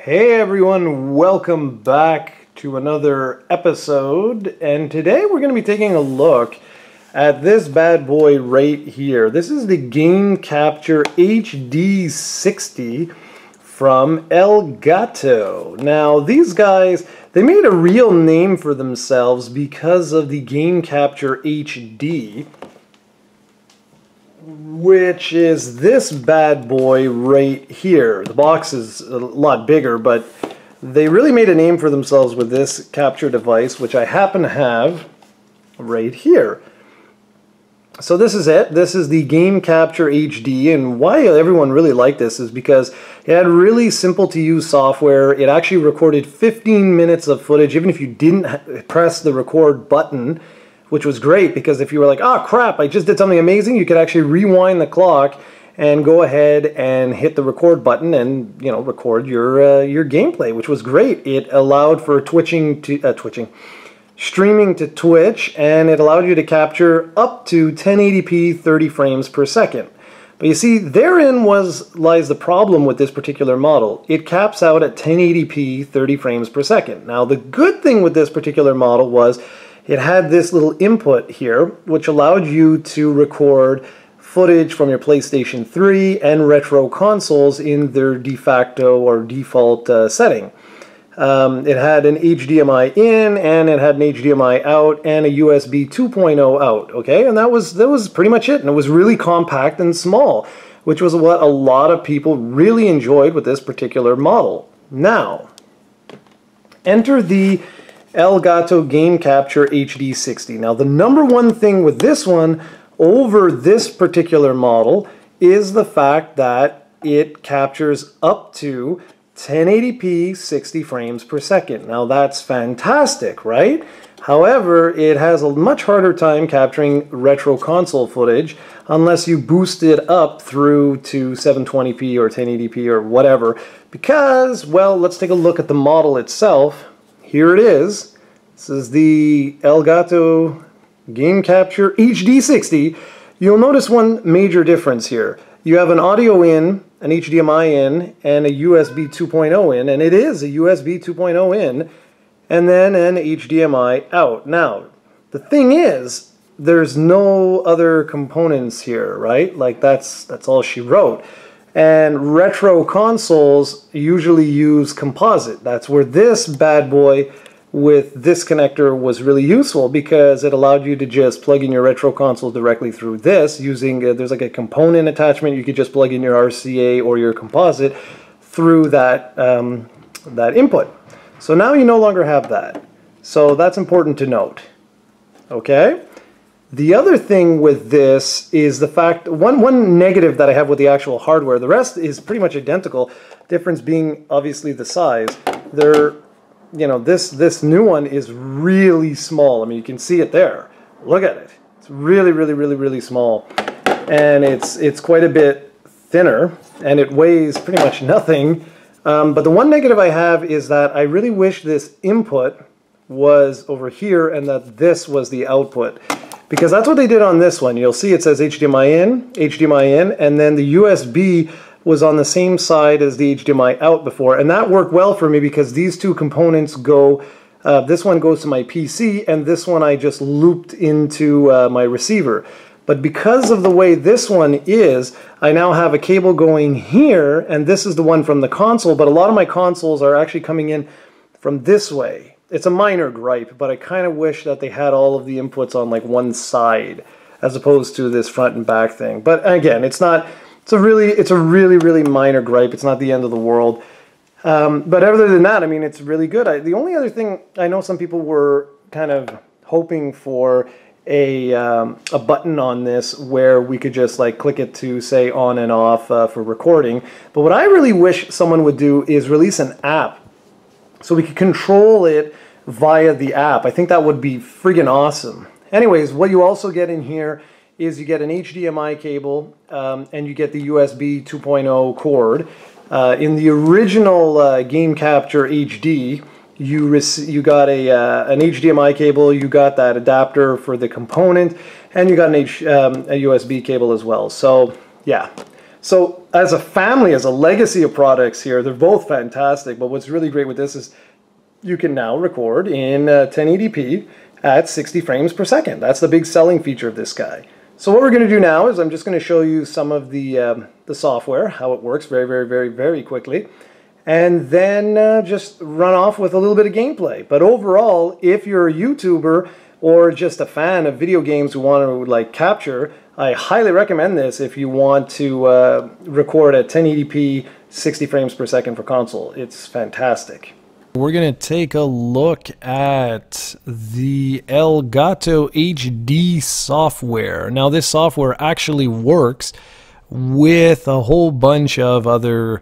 Hey everyone, welcome back to another episode, and today we're going to be taking a look at this bad boy right here. This is the Game Capture HD60 from Elgato. Now these guys, they made a real name for themselves because of the Game Capture HD, which is this bad boy right here. The box is a lot bigger, but they really made a name for themselves with this capture device, which I happen to have right here. So this is it. This is the Game Capture HD, and why everyone really liked this is because it had really simple to use software. It actually recorded 15 minutes of footage, even if you didn't press the record button, which was great because if you were like, oh crap, I just did something amazing, you could actually rewind the clock and go ahead and hit the record button and, you know, record your gameplay, which was great. It allowed for streaming to Twitch, and it allowed you to capture up to 1080p 30 frames per second. But you see, therein lies the problem with this particular model. It caps out at 1080p 30 frames per second. Now the good thing with this particular model was it had this little input here, which allowed you to record footage from your PlayStation 3 and retro consoles in their de facto or default setting. It had an HDMI in, and it had an HDMI out, and a USB 2.0 out, okay? And that was pretty much it, and it was really compact and small, which was what a lot of people really enjoyed with this particular model. Now, enter the Elgato Game Capture HD60. Now the number one thing with this one over this particular model is the fact that it captures up to 1080p 60 frames per second. Now that's fantastic, right? However, it has a much harder time capturing retro console footage unless you boost it up through to 720p or 1080p or whatever, because, well, let's take a look at the model itself. Here it is. This is the Elgato Game Capture HD60. You'll notice one major difference here. You have an audio in, an HDMI in, and a USB 2.0 in, and it is a USB 2.0 in, and then an HDMI out. Now, the thing is, there's no other components here, right? Like that's all she wrote. And retro consoles usually use composite. That's where this bad boy with this connector was really useful, because it allowed you to just plug in your retro console directly through this using, there's like a component attachment. You could just plug in your RCA or your composite through that, that input. So now you no longer have that. So that's important to note. Okay? The other thing with this is the fact, one negative that I have with the actual hardware, the rest is pretty much identical, difference being obviously the size. You know, this new one is really small. I mean, you can see it there. Look at it. It's really, really, really, really small. And it's quite a bit thinner, and it weighs pretty much nothing. But the one negative I have is that I really wish this input was over here and that this was the output. Because that's what they did on this one. You'll see it says HDMI in, and then the USB was on the same side as the HDMI out before. And that worked well for me because these two components go, this one goes to my PC, and this one I just looped into my receiver. But because of the way this one is, I now have a cable going here, and this is the one from the console, but a lot of my consoles are actually coming in from this way. It's a minor gripe, but I kind of wish that they had all of the inputs on like one side as opposed to this front and back thing. But again, it's a really minor gripe. It's not the end of the world. But other than that, I mean, it's really good. The only other thing, I know some people were kind of hoping for a button on this where we could just like click it to say on and off for recording. But what I really wish someone would do is release an app so we could control it via the app. I think that would be friggin' awesome. Anyways, what you also get in here is you get an HDMI cable and you get the USB 2.0 cord. In the original Game Capture HD, you got an HDMI cable, you got that adapter for the component, and you got a USB cable as well. So yeah, So as a family, as a legacy of products here, they're both fantastic. But what's really great with this is you can now record in 1080p at 60 frames per second. That's the big selling feature of this guy. So what we're going to do now is I'm just going to show you some of the software, how it works very quickly. And then just run off with a little bit of gameplay. But overall, if you're a YouTuber or just a fan of video games who want to like capture, I highly recommend this if you want to record at 1080p 60 frames per second for console. It's fantastic. We're going to take a look at the Elgato HD software. Now this software actually works with a whole bunch of other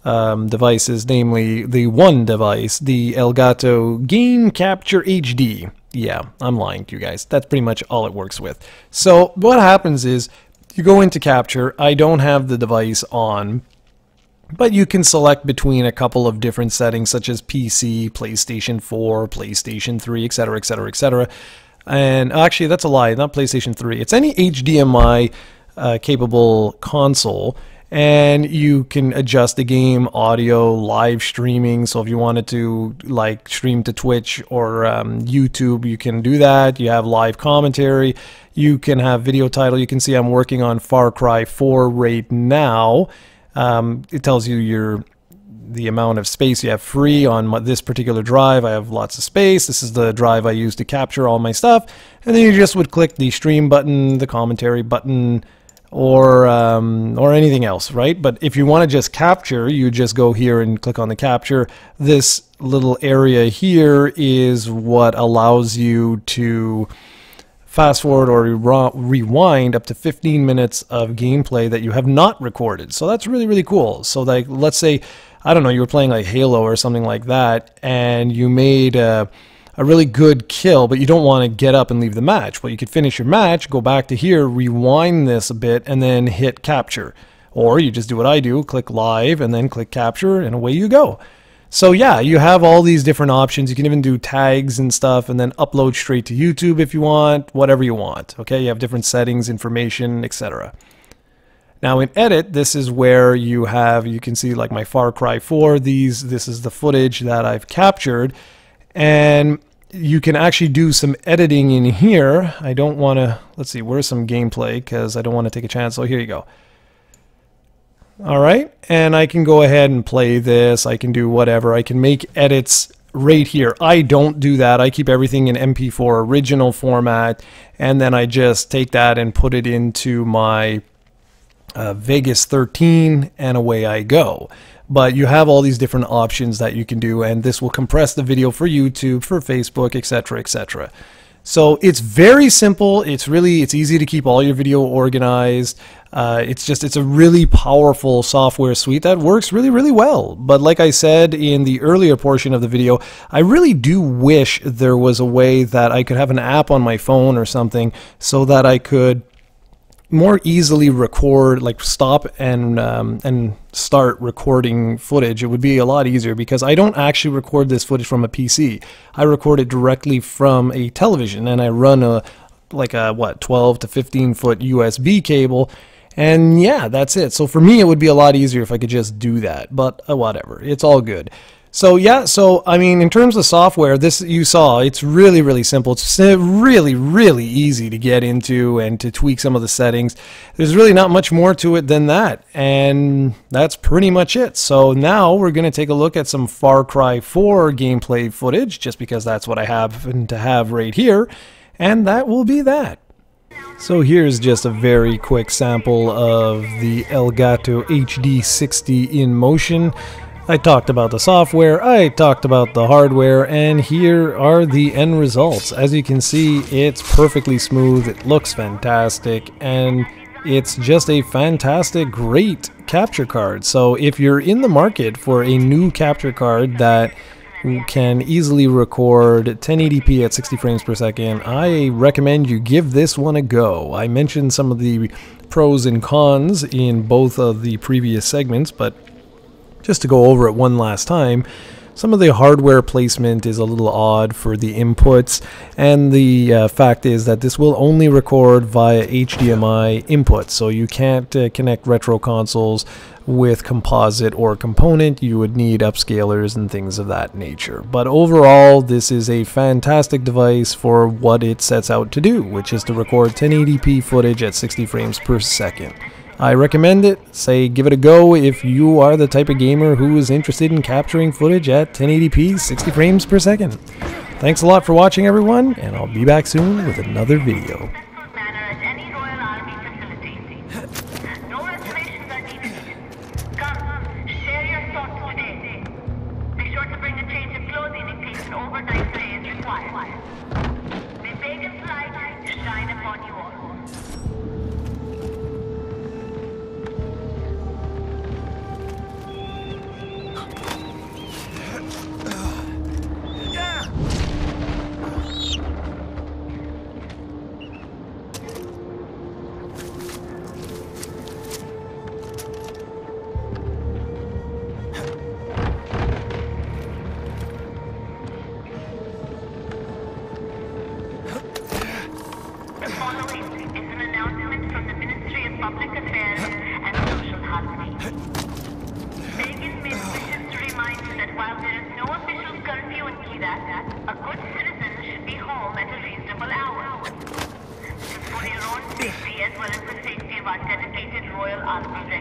devices, namely the one device, the Elgato Game Capture HD. Yeah, I'm lying to you guys. That's pretty much all it works with. So what happens is you go into Capture. I don't have the device on, but you can select between a couple of different settings such as PC, PlayStation 4, PlayStation 3, etc, etc, etc. And actually that's a lie, not PlayStation 3. It's any HDMI capable console. And you can adjust the game audio, live streaming. So if you wanted to like stream to Twitch or YouTube, you can do that. You have live commentary. You can have video title. You can see I'm working on Far Cry 4 right now. It tells you the amount of space you have free on this particular drive. I have lots of space. This is the drive I use to capture all my stuff. And then you just would click the stream button, the commentary button, or anything else, right? But if you want to just capture, you just go here and click on the capture. This little area here is what allows you to fast forward or rewind up to 15 minutes of gameplay that you have not recorded. So that's really cool. So like, let's say, I don't know, you were playing like Halo or something like that, and you made a really good kill, but you don't want to get up and leave the match. Well, you could finish your match, go back to here, rewind this a bit, and then hit capture. Or you just do what I do, click live, and then click capture, and away you go. So yeah, you have all these different options. You can even do tags and stuff, and then upload straight to YouTube if you want, whatever you want. Okay, you have different settings, information, etc. Now in edit, this is where you can see like my Far Cry 4, this is the footage that I've captured. And you can actually do some editing in here. I don't want to, let's see, where's some gameplay, because I don't want to take a chance. So here you go. All right, and I can go ahead and play this. I can do whatever. I can make edits right here. I don't do that. I keep everything in MP4 original format, and then I just take that and put it into my Vegas 13, and away I go. But you have all these different options that you can do, and this will compress the video for YouTube, for Facebook, etc, etc. So it's very simple. It's easy to keep all your video organized. It's a really powerful software suite that works really well. But like I said in the earlier portion of the video, I really do wish there was a way that I could have an app on my phone or something so that I could more easily record, like stop and start recording footage. It would be a lot easier because I don't actually record this footage from a PC. I record it directly from a television, and I run a 12 to 15 foot USB cable, and yeah, that's it. So for me, it would be a lot easier if I could just do that, but whatever, it's all good. So yeah, so I mean, in terms of software, this you saw, it's really simple. It's really easy to get into and to tweak some of the settings. There's really not much more to it than that, and that's pretty much it. So now we're going to take a look at some Far Cry 4 gameplay footage, just because that's what I happen to have right here, and that will be that. So here's just a very quick sample of the Elgato HD60 in motion. I talked about the software, I talked about the hardware, and here are the end results. As you can see, it's perfectly smooth, it looks fantastic, and it's just a fantastic, great capture card. So if you're in the market for a new capture card that can easily record 1080p at 60 frames per second, I recommend you give this one a go. I mentioned some of the pros and cons in both of the previous segments, but just to go over it one last time. Some of the hardware placement is a little odd for the inputs, and the fact is that this will only record via HDMI inputs, so you can't connect retro consoles with composite or component. You would need upscalers and things of that nature. But overall, this is a fantastic device for what it sets out to do, which is to record 1080p footage at 60 frames per second. I recommend it. Say give it a go if you are the type of gamer who is interested in capturing footage at 1080p 60 frames per second. Thanks a lot for watching, everyone, and I'll be back soon with another video. A good citizen should be home at a reasonable hour. This is for your own safety as well as the safety of our dedicated Royal Army.